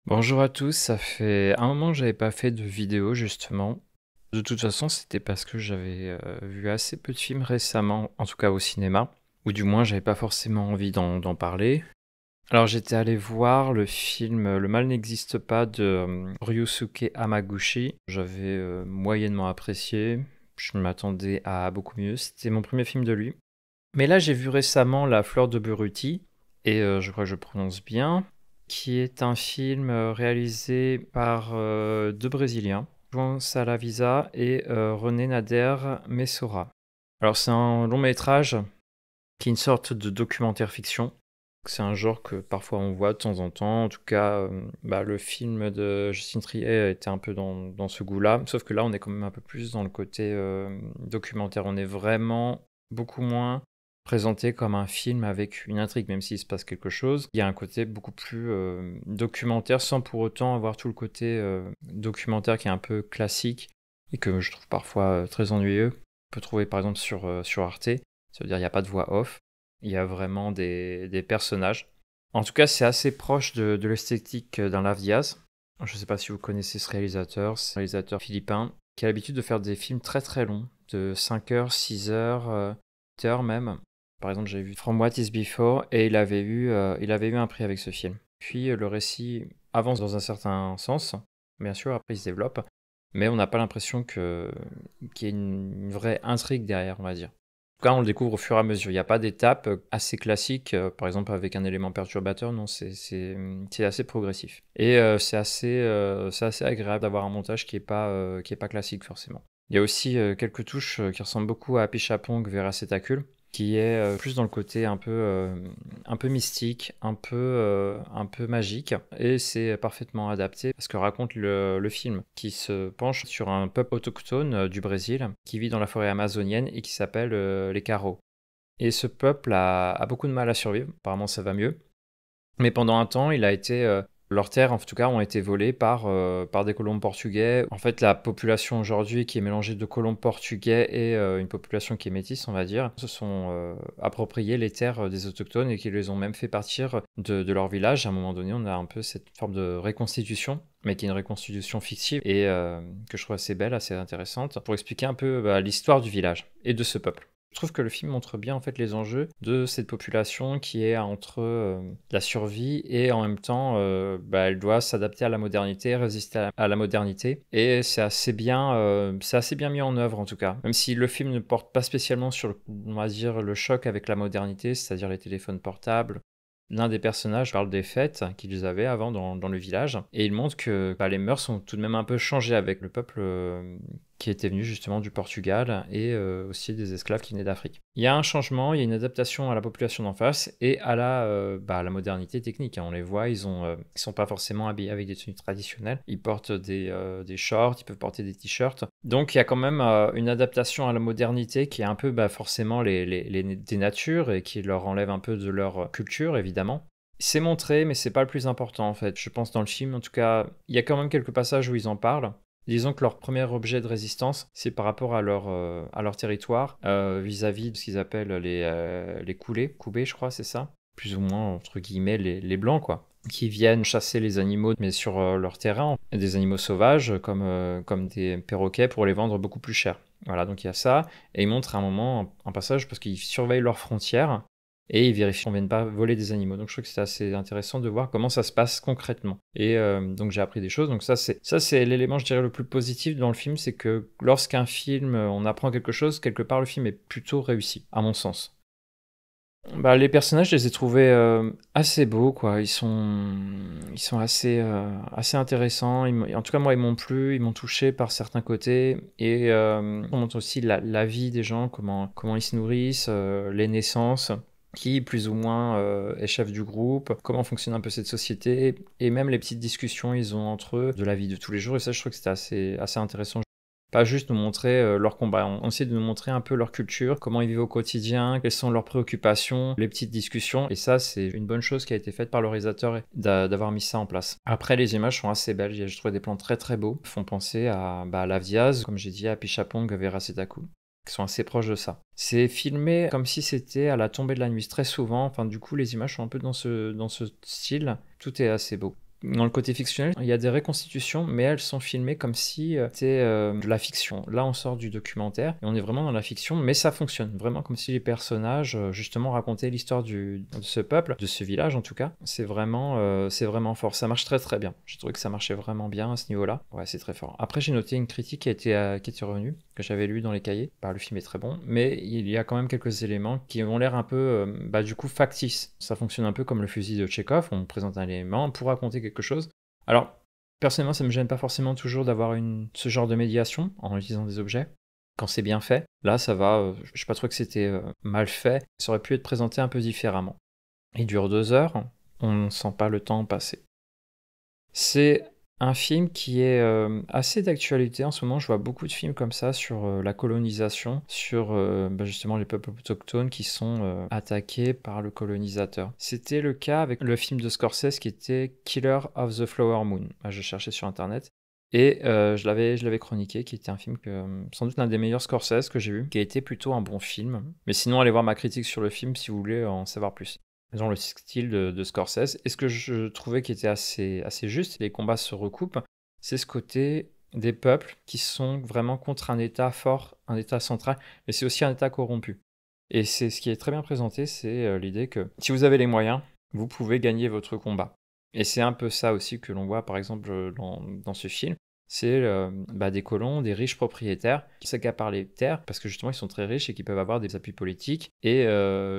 Bonjour à tous, ça fait un moment que j'avais pas fait de vidéo justement. De toute façon, c'était parce que j'avais vu assez peu de films récemment, en tout cas au cinéma, ou du moins j'avais pas forcément envie d'en parler. Alors j'étais allé voir le film Le mal n'existe pas de Ryusuke Hamaguchi. J'avais moyennement apprécié, je m'attendais à beaucoup mieux, c'était mon premier film de lui. Mais là j'ai vu récemment La Fleur de Beruti, et je crois que je prononce bien, qui est un film réalisé par deux Brésiliens, João Salavisa et René Nader Messora. Alors c'est un long métrage qui est une sorte de documentaire fiction. C'est un genre que parfois on voit de temps en temps. En tout cas, le film de Justine Triet était un peu dans ce goût-là. Sauf que là, on est quand même un peu plus dans le côté documentaire. On est vraiment beaucoup moins présenté comme un film avec une intrigue, même s'il se passe quelque chose. Il y a un côté beaucoup plus documentaire sans pour autant avoir tout le côté documentaire qui est un peu classique et que je trouve parfois très ennuyeux. On peut trouver par exemple sur Arte. Ça veut dire qu'il n'y a pas de voix off. Il y a vraiment des personnages. En tout cas, c'est assez proche de l'esthétique d'un Lave Diaz. Je ne sais pas si vous connaissez ce réalisateur. C'est un réalisateur philippin qui a l'habitude de faire des films très très longs, de 5 heures, 6 heures, 8 heures même. Par exemple, j'ai vu From What Is Before et il avait eu un prix avec ce film. Puis le récit avance dans un certain sens. Bien sûr, après il se développe. Mais on n'a pas l'impression qu'il y ait une vraie intrigue derrière, on va dire. En tout cas, on le découvre au fur et à mesure. Il n'y a pas d'étape assez classique, par exemple avec un élément perturbateur, non, c'est assez progressif. Et c'est assez agréable d'avoir un montage qui est pas classique forcément. Il y a aussi quelques touches qui ressemblent beaucoup à Apichatpong Vera Cetakul, qui est plus dans le côté un peu mystique, un peu magique, et c'est parfaitement adapté parce que raconte le film qui se penche sur un peuple autochtone du Brésil qui vit dans la forêt amazonienne et qui s'appelle les Caros. Et ce peuple a beaucoup de mal à survivre, apparemment ça va mieux, mais pendant un temps il a été... leurs terres, en tout cas, ont été volées par des colons portugais. En fait, la population aujourd'hui, qui est mélangée de colons portugais et une population qui est métisse, on va dire, se sont appropriés les terres des autochtones et qui les ont même fait partir de leur village. À un moment donné, on a un peu cette forme de reconstitution, mais qui est une reconstitution fictive et que je trouve assez belle, assez intéressante, pour expliquer un peu l'histoire du village et de ce peuple. Je trouve que le film montre bien en fait les enjeux de cette population qui est entre la survie et en même temps elle doit s'adapter à la modernité, résister à la modernité, et c'est assez bien mis en œuvre en tout cas. Même si le film ne porte pas spécialement sur on va dire le choc avec la modernité, c'est-à-dire les téléphones portables. L'un des personnages parle des fêtes qu'ils avaient avant dans le village, et il montre que les mœurs ont tout de même un peu changé avec le peuple qui était venu justement du Portugal et aussi des esclaves qui venaient d'Afrique. Il y a un changement, il y a une adaptation à la population d'en face et à la modernité technique. On les voit, ils sont pas forcément habillés avec des tenues traditionnelles, ils portent des shorts, ils peuvent porter des t-shirts. Donc il y a quand même une adaptation à la modernité qui est un peu forcément des natures et qui leur enlève un peu de leur culture évidemment. C'est montré, mais c'est pas le plus important en fait. Je pense dans le film, en tout cas, il y a quand même quelques passages où ils en parlent. Disons que leur premier objet de résistance, c'est par rapport à leur territoire, vis-à-vis de ce qu'ils appellent les Koubés, je crois, c'est ça. Plus ou moins, entre guillemets, les blancs, quoi. Qui viennent chasser les animaux, mais sur leur terrain. Des animaux sauvages, comme des perroquets, pour les vendre beaucoup plus cher. Voilà, donc il y a ça. Et ils montrent à un moment un passage, parce qu'ils surveillent leurs frontières, et ils vérifient qu'on ne vienne pas voler des animaux. Donc je trouve que c'est assez intéressant de voir comment ça se passe concrètement. Et donc j'ai appris des choses. Donc ça c'est l'élément, je dirais, le plus positif dans le film, c'est que lorsqu'un film, on apprend quelque chose, quelque part le film est plutôt réussi, à mon sens. Les personnages, je les ai trouvés assez beaux, quoi. Ils sont assez intéressants. En tout cas, moi, ils m'ont plu, ils m'ont touché par certains côtés. Et on montre aussi la vie des gens, comment ils se nourrissent, les naissances, qui plus ou moins est chef du groupe, comment fonctionne un peu cette société, et même les petites discussions ils ont entre eux, de la vie de tous les jours. Et ça, je trouve que c'était assez intéressant. Pas juste nous montrer leur combat, on essaie de nous montrer un peu leur culture, comment ils vivent au quotidien, quelles sont leurs préoccupations, les petites discussions, et ça c'est une bonne chose qui a été faite par le réalisateur d'avoir mis ça en place. Après, les images sont assez belles, j'ai trouvé des plans très très beaux, font penser à Lave Diaz, comme j'ai dit, à Apichatpong Vera Cetakul. qui sont assez proches de ça. C'est filmé comme si c'était à la tombée de la nuit très souvent. Enfin, du coup, les images sont un peu dans ce style. Tout est assez beau. Dans le côté fictionnel, il y a des reconstitutions, mais elles sont filmées comme si c'était de la fiction. Là, on sort du documentaire et on est vraiment dans la fiction, mais ça fonctionne vraiment comme si les personnages, justement, racontaient l'histoire de ce peuple, de ce village en tout cas. C'est vraiment fort. Ça marche très très bien. J'ai trouvé que ça marchait vraiment bien à ce niveau-là. Ouais, c'est très fort. Après, j'ai noté une critique qui était revenue, que j'avais lue dans les cahiers. Bah, le film est très bon, mais il y a quand même quelques éléments qui ont l'air un peu, du coup, factices. Ça fonctionne un peu comme le fusil de Tchekhov. On présente un élément pour raconter quelque chose. Alors, personnellement, ça me gêne pas forcément toujours d'avoir ce genre de médiation en utilisant des objets. Quand c'est bien fait, là, ça va. Je n'ai pas trouvé que c'était mal fait. Ça aurait pu être présenté un peu différemment. Il dure 2 heures. On ne sent pas le temps passer. C'est un film qui est assez d'actualité. En ce moment, je vois beaucoup de films comme ça sur la colonisation, sur justement les peuples autochtones qui sont attaqués par le colonisateur. C'était le cas avec le film de Scorsese qui était Killer of the Flower Moon. Je cherchais sur internet. Et je l'avais chroniqué, qui était un film sans doute l'un des meilleurs Scorsese que j'ai vu, qui a été plutôt un bon film. Mais sinon, allez voir ma critique sur le film si vous voulez en savoir plus. Dans le style de Scorsese. Et ce que je trouvais qui était assez juste, les combats se recoupent, c'est ce côté des peuples qui sont vraiment contre un État fort, un État central, mais c'est aussi un État corrompu. Et c'est ce qui est très bien présenté, c'est l'idée que si vous avez les moyens, vous pouvez gagner votre combat. Et c'est un peu ça aussi que l'on voit par exemple dans ce film. C'est des colons, des riches propriétaires qui s'accaparent les terres parce que justement ils sont très riches et qui peuvent avoir des appuis politiques et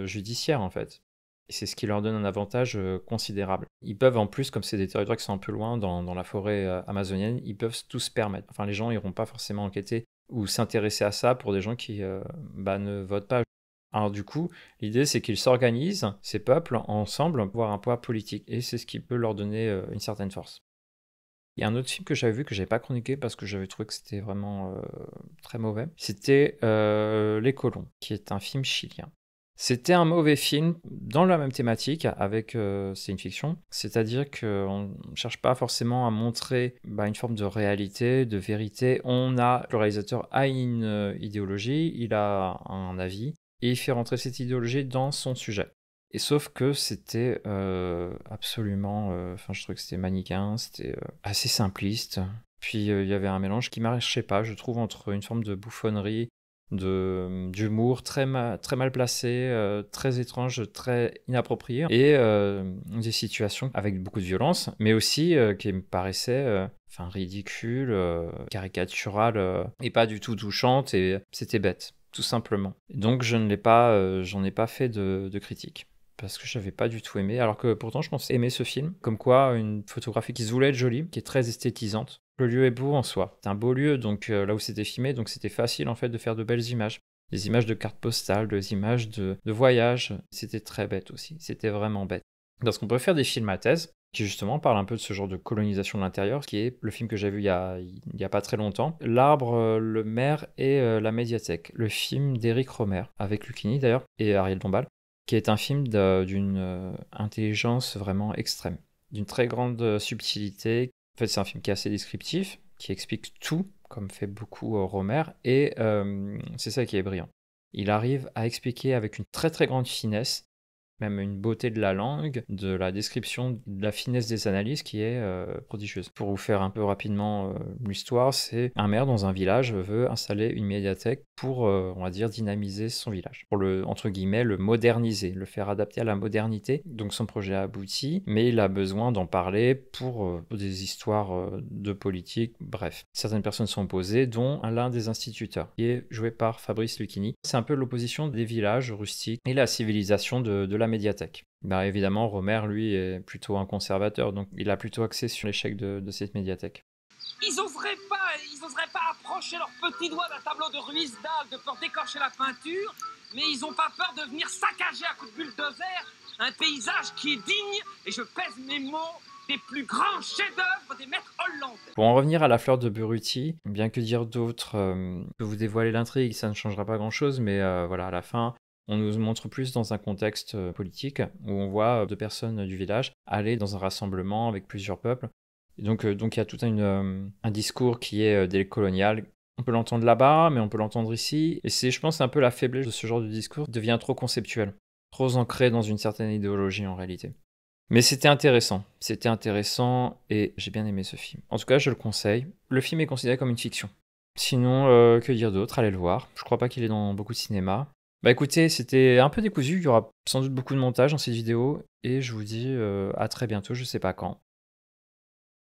judiciaires en fait. Et c'est ce qui leur donne un avantage considérable. Ils peuvent en plus, comme c'est des territoires qui sont un peu loin dans la forêt amazonienne, ils peuvent tout se permettre. Enfin, les gens n'iront pas forcément enquêter ou s'intéresser à ça pour des gens qui ne votent pas. Alors du coup, l'idée c'est qu'ils s'organisent, ces peuples, ensemble, pour avoir un poids politique. Et c'est ce qui peut leur donner une certaine force. Il y a un autre film que j'avais vu que j'avais pas chroniqué parce que j'avais trouvé que c'était vraiment très mauvais. C'était Les Colons, qui est un film chilien. C'était un mauvais film dans la même thématique, avec c'est une fiction, c'est-à-dire qu'on ne cherche pas forcément à montrer une forme de réalité, de vérité. Le réalisateur a une idéologie, il a un avis, et il fait rentrer cette idéologie dans son sujet. Et sauf que c'était absolument, je trouvais que c'était manichéen, c'était assez simpliste. Puis il y avait un mélange qui marchait pas, je trouve, entre une forme de bouffonnerie, d'humour très mal placé, très étrange, très inapproprié, et des situations avec beaucoup de violence, mais aussi qui me paraissaient ridicules, caricaturales, et pas du tout touchantes, et c'était bête, tout simplement. Donc j'en ai pas fait de critique. Parce que je n'avais pas du tout aimé, alors que pourtant je pensais aimer ce film. Comme quoi, une photographie qui se voulait être jolie, qui est très esthétisante. Le lieu est beau en soi. C'est un beau lieu, donc là où c'était filmé, donc c'était facile en fait de faire de belles images. Des images de cartes postales, des images de voyage. C'était très bête aussi, c'était vraiment bête. Parce qu'on peut faire des films à thèse, qui justement parlent un peu de ce genre de colonisation de l'intérieur, qui est le film que j'ai vu il y a pas très longtemps, L'arbre, le maire et la médiathèque. Le film d'Éric Rohmer, avec Lucchini d'ailleurs, et Ariel Dombal, qui est un film d'une intelligence vraiment extrême, d'une très grande subtilité. En fait, c'est un film qui est assez descriptif, qui explique tout, comme fait beaucoup Rohmer, et c'est ça qui est brillant. Il arrive à expliquer avec une très très grande finesse, même une beauté de la langue, de la description, de la finesse des analyses qui est prodigieuse. Pour vous faire un peu rapidement l'histoire, c'est un maire dans un village veut installer une médiathèque pour, on va dire, dynamiser son village. Pour entre guillemets, le moderniser, le faire adapter à la modernité. Donc son projet a abouti, mais il a besoin d'en parler pour des histoires de politique, bref. Certaines personnes sont opposées, dont l'un des instituteurs, qui est joué par Fabrice Lucchini. C'est un peu l'opposition des villages rustiques et la civilisation de la médiathèque. Évidemment, Rohmer, lui, est plutôt un conservateur, donc il a plutôt axé sur l'échec de cette médiathèque. Ils oseraient pas approcher leurs petits doigts d'un tableau de Ruisdael de peur d'écorcher la peinture, mais ils ont pas peur de venir saccager à coups de bulldozer un paysage qui est digne, et je pèse mes mots, des plus grands chefs-d'œuvre des maîtres hollandais. Pour en revenir à La Fleur de Burruti, bien que dire d'autres peut vous dévoiler l'intrigue, ça ne changera pas grand-chose, mais voilà, à la fin, on nous montre plus dans un contexte politique où on voit deux personnes du village aller dans un rassemblement avec plusieurs peuples. Et donc il y a tout un discours qui est décolonial, On peut l'entendre là-bas, mais on peut l'entendre ici. Et c'est, je pense, un peu la faiblesse de ce genre de discours, il devient trop conceptuel, trop ancré dans une certaine idéologie en réalité. Mais c'était intéressant et j'ai bien aimé ce film. En tout cas, je le conseille. Le film est considéré comme une fiction. Sinon, que dire d'autre? Allez le voir. Je crois pas qu'il est dans beaucoup de cinéma. Bah écoutez, c'était un peu décousu, il y aura sans doute beaucoup de montage dans cette vidéo et je vous dis à très bientôt, je sais pas quand.